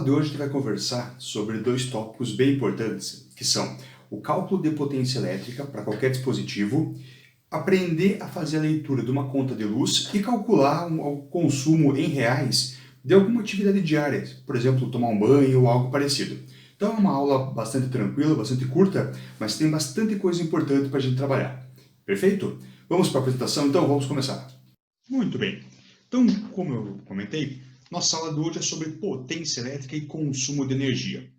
de hoje a gente vai conversar sobre dois tópicos bem importantes, que são o cálculo de potência elétrica para qualquer dispositivo, aprender a fazer a leitura de uma conta de luz e calcular o consumo em reais de alguma atividade diária, por exemplo, tomar um banho ou algo parecido. Então é uma aula bastante tranquila, bastante curta, mas tem bastante coisa importante para a gente trabalhar. Perfeito? Vamos para a apresentação então? Vamos começar. Muito bem. Então, como eu comentei, nossa aula de hoje é sobre potência elétrica e consumo de energia.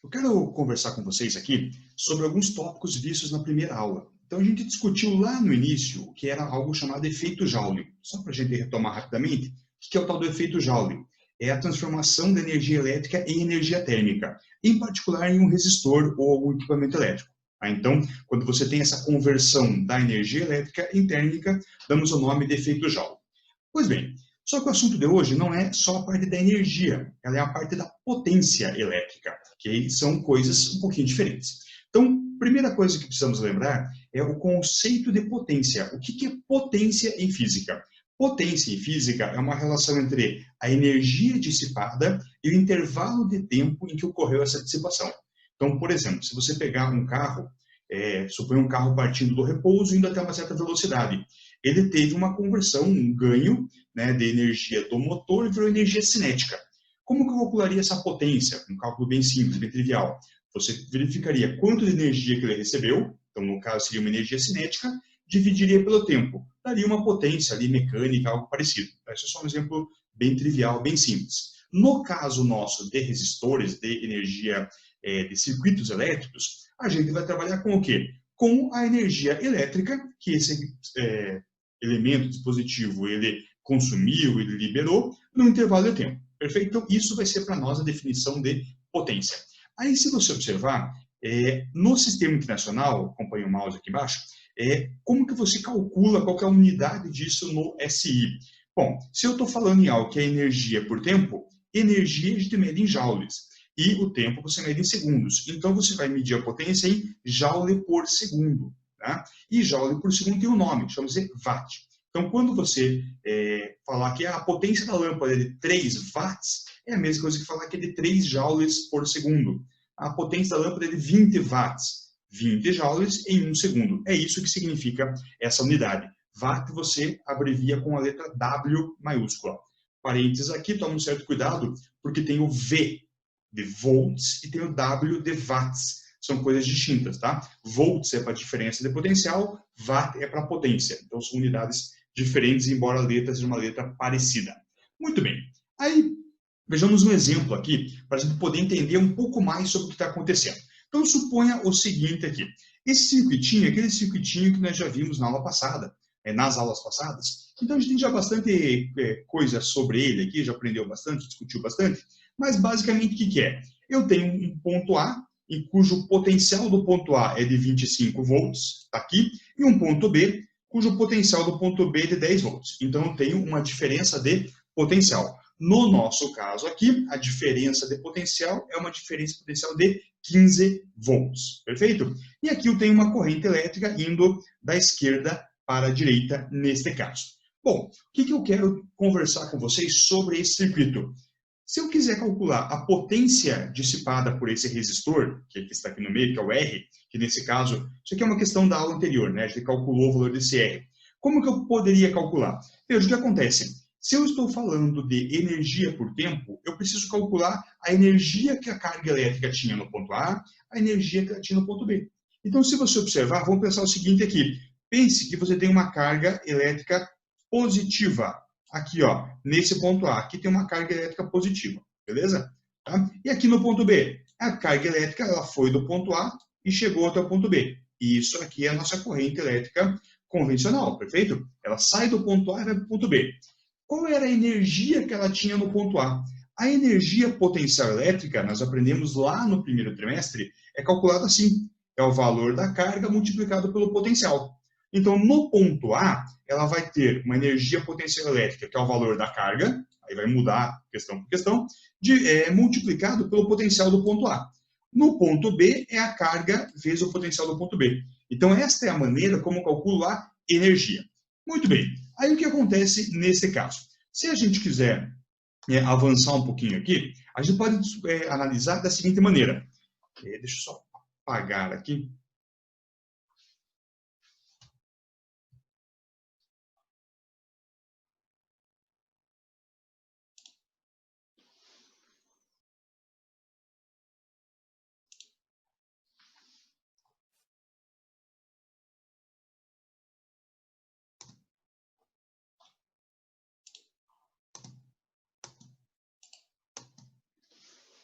Eu quero conversar com vocês aqui sobre alguns tópicos vistos na primeira aula. Então, a gente discutiu lá no início o que era algo chamado efeito Joule. Só para a gente retomar rapidamente, o que é o tal do efeito Joule? É a transformação da energia elétrica em energia térmica, em particular em um resistor ou algum equipamento elétrico. Então, quando você tem essa conversão da energia elétrica em térmica, damos o nome de efeito Joule. Pois bem, só que o assunto de hoje não é só a parte da energia, ela é a parte da potência elétrica, que são coisas um pouquinho diferentes. Então, primeira coisa que precisamos lembrar é o conceito de potência. O que é potência em física? Potência em física é uma relação entre a energia dissipada e o intervalo de tempo em que ocorreu essa dissipação. Então, por exemplo, se você pegar um carro, suponha um carro partindo do repouso indo até uma certa velocidade, ele teve uma conversão, um ganho, né, de energia do motor e virou energia cinética. Como que eu calcularia essa potência? Um cálculo bem simples, bem trivial. Você verificaria quanto de energia que ele recebeu, então no caso seria uma energia cinética, dividiria pelo tempo. Daria uma potência ali mecânica, algo parecido. Esse é só um exemplo bem trivial, bem simples. No caso nosso de resistores, de energia, de circuitos elétricos, a gente vai trabalhar com o quê? Com a energia elétrica que esse elemento, dispositivo, ele consumiu, ele liberou, no intervalo de tempo. Perfeito? Então, isso vai ser para nós a definição de potência. Aí, se você observar, no sistema internacional, acompanha o mouse aqui embaixo, como que você calcula qual que é a unidade disso no SI? Bom, se eu estou falando em algo que é energia por tempo, energia a gente mede em joules. E o tempo você mede em segundos. Então, você vai medir a potência em joule por segundo. Tá? E joule por segundo tem um nome, chama-se watt. Então, quando você falar que a potência da lâmpada é de 3 watts, é a mesma coisa que falar que é de 3 joules por segundo. A potência da lâmpada é de 20 watts, 20 joules em 1 segundo. É isso que significa essa unidade. Watt você abrevia com a letra W maiúscula. Parênteses aqui, toma um certo cuidado, porque tem o V de volts e tem o W de watts. São coisas distintas, tá? Volts é para diferença de potencial, watt é para potência. Então, são unidades diferentes, embora a letra seja uma letra parecida. Muito bem. Aí, vejamos um exemplo aqui, para a gente poder entender um pouco mais sobre o que está acontecendo. Então, suponha o seguinte aqui. Esse circuitinho é aquele circuitinho que nós já vimos na aula passada, nas aulas passadas. Então, a gente tem já bastante coisa sobre ele aqui, já aprendeu bastante, discutiu bastante. Mas, basicamente, o que é? Eu tenho um ponto A, em cujo potencial do ponto A é de 25 volts, está aqui, e um ponto B, cujo potencial do ponto B é de 10 volts. Então, eu tenho uma diferença de potencial. No nosso caso aqui, a diferença de potencial é uma diferença de potencial de 15 volts, perfeito? E aqui eu tenho uma corrente elétrica indo da esquerda para a direita, neste caso. Bom, o que eu quero conversar com vocês sobre esse circuito? Se eu quiser calcular a potência dissipada por esse resistor, que está aqui no meio, que é o R, que nesse caso, isso aqui é uma questão da aula anterior, né? A gente calculou o valor desse R. Como que eu poderia calcular? Veja o que acontece. Se eu estou falando de energia por tempo, eu preciso calcular a energia que a carga elétrica tinha no ponto A, a energia que ela tinha no ponto B. Então, se você observar, vamos pensar o seguinte aqui. Pense que você tem uma carga elétrica positiva. Aqui, ó, nesse ponto A, aqui tem uma carga elétrica positiva, beleza? Tá? E aqui no ponto B, a carga elétrica ela foi do ponto A e chegou até o ponto B. E isso aqui é a nossa corrente elétrica convencional, perfeito? Ela sai do ponto A e vai para o ponto B. Qual era a energia que ela tinha no ponto A? A energia potencial elétrica, nós aprendemos lá no primeiro trimestre, é calculada assim. É o valor da carga multiplicado pelo potencial. Então, no ponto A, ela vai ter uma energia potencial elétrica, que é o valor da carga, aí vai mudar questão por questão, multiplicado pelo potencial do ponto A. No ponto B, é a carga vezes o potencial do ponto B. Então, esta é a maneira como calculo a energia. Muito bem. Aí, o que acontece nesse caso? Se a gente quiser avançar um pouquinho aqui, A gente pode analisar da seguinte maneira. Deixa eu só apagar aqui.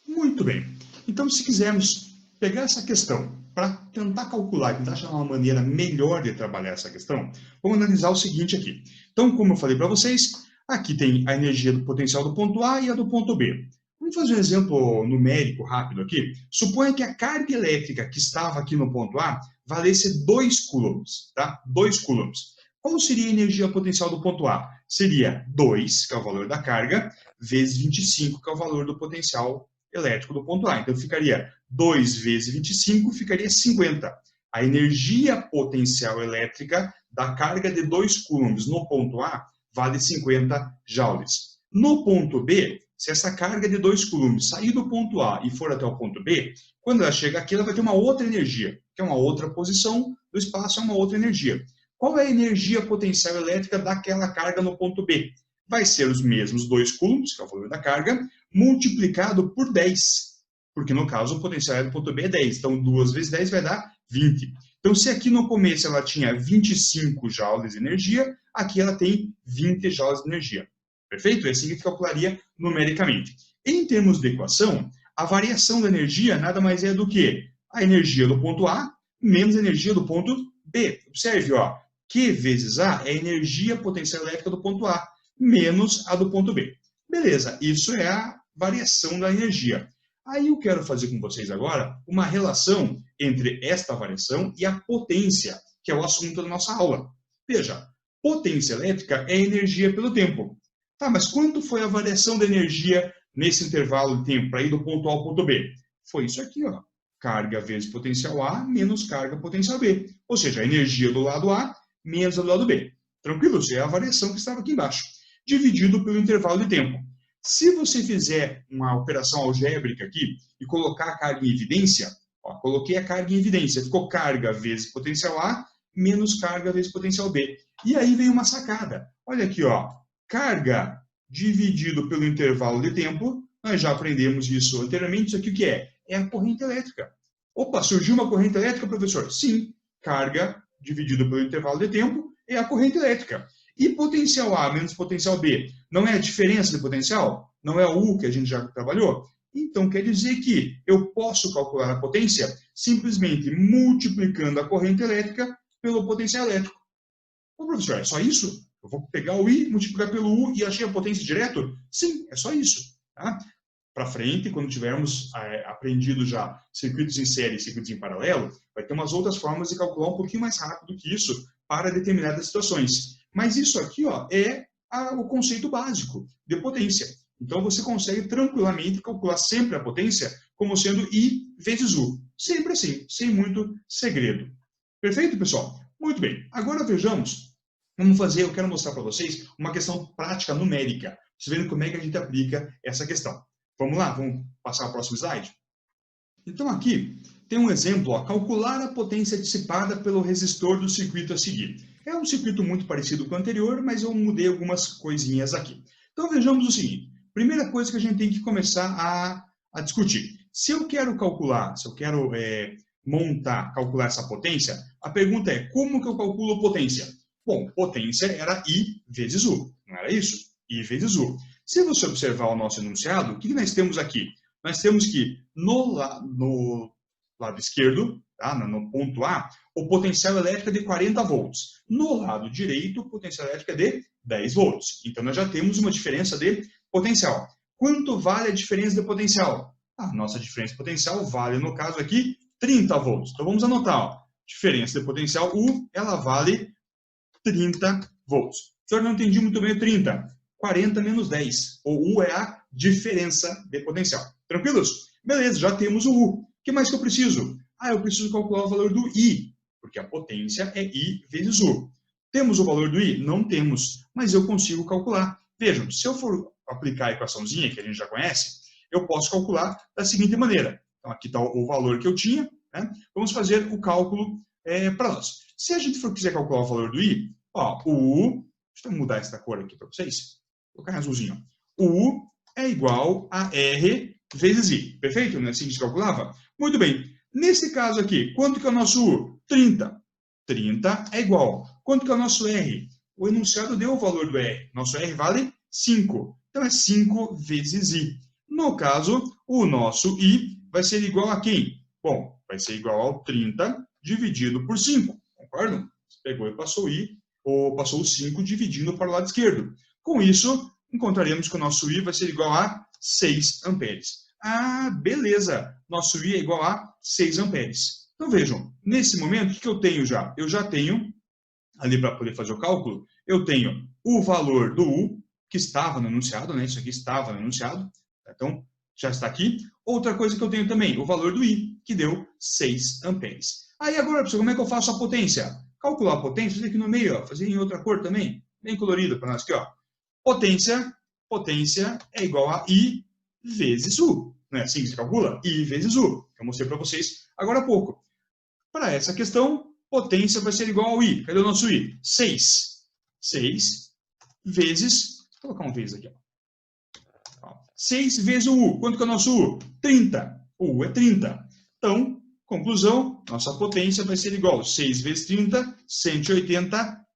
Muito bem. Então, se quisermos pegar essa questão para tentar calcular, tentar achar uma maneira melhor de trabalhar essa questão, vamos analisar o seguinte aqui. Então, como eu falei para vocês, aqui tem a energia do potencial do ponto A e a do ponto B. Vamos fazer um exemplo numérico rápido aqui. Suponha que a carga elétrica que estava aqui no ponto A valesse 2 coulombs, tá? 2 coulombs. Qual seria a energia potencial do ponto A? Seria 2, que é o valor da carga, vezes 25, que é o valor do potencial elétrico do ponto A. Então, ficaria 2 vezes 25, ficaria 50. A energia potencial elétrica da carga de 2 coulombs no ponto A vale 50 joules. No ponto B, se essa carga de 2 coulombs sair do ponto A e for até o ponto B, quando ela chega aqui, ela vai ter uma outra energia, que é uma outra posição do espaço, é uma outra energia. Qual é a energia potencial elétrica daquela carga no ponto B? Vai ser os mesmos 2 coulombs, que é o valor da carga, multiplicado por 10. Porque, no caso, o potencial do ponto B é 10. Então, 2 vezes 10 vai dar 20. Então, se aqui no começo ela tinha 25 joules de energia, aqui ela tem 20 joules de energia. Perfeito? É assim que a gente calcularia numericamente. Em termos de equação, a variação da energia nada mais é do que a energia do ponto A menos a energia do ponto B. Observe, ó, Q vezes A é a energia potencial elétrica do ponto A menos a do ponto B. Beleza, isso é a variação da energia. Aí eu quero fazer com vocês agora uma relação entre esta variação e a potência, que é o assunto da nossa aula. Veja, potência elétrica é energia pelo tempo. Tá, mas quanto foi a variação da energia nesse intervalo de tempo, para ir do ponto A ao ponto B? Foi isso aqui, ó. Carga vezes potencial A menos carga potencial B. Ou seja, a energia do lado A menos a do lado B. Tranquilo? Isso é a variação que estava aqui embaixo. Dividido pelo intervalo de tempo. Se você fizer uma operação algébrica aqui e colocar a carga em evidência, ó, coloquei a carga em evidência, ficou carga vezes potencial A menos carga vezes potencial B. E aí vem uma sacada. Olha aqui, ó, carga dividido pelo intervalo de tempo, nós já aprendemos isso anteriormente, isso aqui o que é? É a corrente elétrica. Opa, surgiu uma corrente elétrica, professor? Sim, carga dividido pelo intervalo de tempo é a corrente elétrica. E potencial A menos potencial B não é a diferença de potencial? Não é o U que a gente já trabalhou? Então, quer dizer que eu posso calcular a potência simplesmente multiplicando a corrente elétrica pelo potencial elétrico. Ô, professor, é só isso? Eu vou pegar o I, multiplicar pelo U e achei a potência direto? Sim, é só isso. Tá? Para frente, quando tivermos aprendido já circuitos em série e circuitos em paralelo, vai ter umas outras formas de calcular um pouquinho mais rápido que isso para determinadas situações. Mas isso aqui ó, é o conceito básico de potência. Então, você consegue tranquilamente calcular sempre a potência como sendo I vezes U. Sempre assim, sem muito segredo. Perfeito, pessoal? Muito bem. Agora vejamos, eu quero mostrar para vocês uma questão prática numérica. Vocês vendo como é que a gente aplica essa questão. Vamos lá? Vamos passar ao próximo slide? Então, aqui tem um exemplo, ó, calcular a potência dissipada pelo resistor do circuito a seguir. É um circuito muito parecido com o anterior, mas eu mudei algumas coisinhas aqui. Então, vejamos o seguinte. Primeira coisa que a gente tem que começar a discutir. Se eu quero calcular, se eu quero calcular essa potência, a pergunta é, como que eu calculo potência? Bom, potência era I vezes U, não era isso? I vezes U. Se você observar o nosso enunciado, o que nós temos aqui? Nós temos que, no lado esquerdo, tá? No ponto A, o potencial elétrico é de 40 volts. No lado direito, o potencial elétrico é de 10 volts. Então, nós já temos uma diferença de potencial. Quanto vale a diferença de potencial? A nossa diferença de potencial vale, no caso aqui, 30 volts. Então, vamos anotar. Ó. Diferença de potencial U, ela vale 30 volts. Senhor, não entendi muito bem o 30. 40 menos 10. O U é a diferença de potencial. Tranquilos? Beleza, já temos o U. O que mais que eu preciso? Eu preciso calcular o valor do I, porque a potência é I vezes U. Temos o valor do I? Não temos, mas eu consigo calcular. Vejam, se eu for aplicar a equaçãozinha que a gente já conhece, eu posso calcular da seguinte maneira. Então, aqui está o valor que eu tinha, né? Vamos fazer o cálculo para nós. Se a gente quiser calcular o valor do I, ó, o U, deixa eu mudar essa cor aqui para vocês, vou colocar em azulzinho. O U é igual a R vezes I, perfeito? Não é assim que a gente calculava? Muito bem. Nesse caso aqui, quanto que é o nosso U? 30. 30 é igual. Quanto que é o nosso R? O enunciado deu o valor do R. Nosso R vale 5. Então, é 5 vezes I. No caso, o nosso I vai ser igual a quem? Bom, vai ser igual ao 30 dividido por 5. Concordo? Você pegou e passou o I, ou passou o 5 dividindo para o lado esquerdo. Com isso, encontraremos que o nosso I vai ser igual a 6 amperes. Ah, beleza! Nosso I é igual a 6 amperes. Então, vejam, nesse momento, o que eu tenho já? Eu já tenho, ali para poder fazer o cálculo, eu tenho o valor do U, que estava no enunciado, né? Isso aqui estava no enunciado, então já está aqui. Outra coisa que eu tenho também, o valor do I, que deu 6 amperes. Aí agora, pessoal, como é que eu faço a potência? Calcular a potência, fazer aqui no meio, ó, fazer em outra cor também, bem colorida para nós aqui, ó. Potência é igual a I vezes U. Não é assim que se calcula? I vezes U, que eu mostrei para vocês agora há pouco. Para essa questão, potência vai ser igual ao I. Cadê o nosso I? 6. 6 vezes... Vou colocar um vezes aqui. Ó. 6 vezes o U. Quanto que é o nosso U? 30. O U é 30. Então, conclusão, nossa potência vai ser igual a 6 vezes 30, 180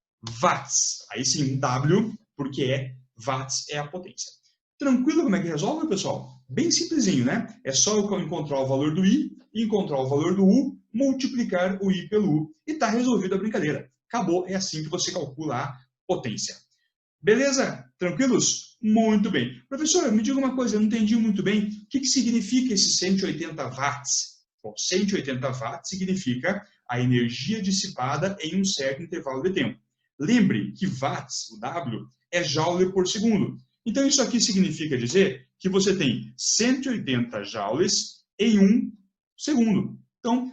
watts. Aí sim, W, porque watts é a potência. Tranquilo como é que resolve, pessoal? Bem simplesinho, né? É só eu encontrar o valor do I, encontrar o valor do U, multiplicar o I pelo U e está resolvida a brincadeira. Acabou, é assim que você calcula a potência. Beleza? Tranquilos? Muito bem. Professor, me diga uma coisa, eu não entendi muito bem. O que significa esse 180 watts? Bom, 180 watts significa a energia dissipada em um certo intervalo de tempo. Lembre que watts, o W, é joule por segundo. Então, isso aqui significa dizer que você tem 180 joules em 1 segundo. Então,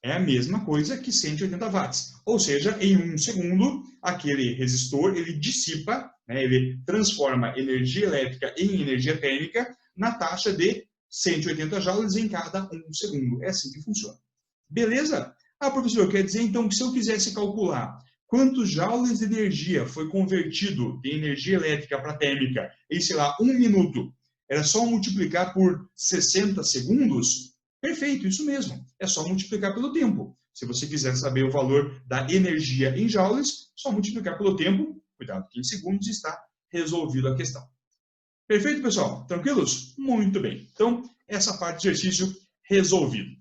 é a mesma coisa que 180 watts. Ou seja, em 1 segundo, aquele resistor ele dissipa, né, ele transforma energia elétrica em energia térmica na taxa de 180 joules em cada 1 segundo. É assim que funciona. Beleza? Ah, professor, quer dizer então que se eu quisesse calcular quantos joules de energia foi convertido de energia elétrica para térmica em, sei lá, 1 minuto, era só multiplicar por 60 segundos? Perfeito, isso mesmo. É só multiplicar pelo tempo. Se você quiser saber o valor da energia em joules, só multiplicar pelo tempo, cuidado que em segundos está resolvida a questão. Perfeito, pessoal? Tranquilos? Muito bem. Então, essa parte do exercício resolvido.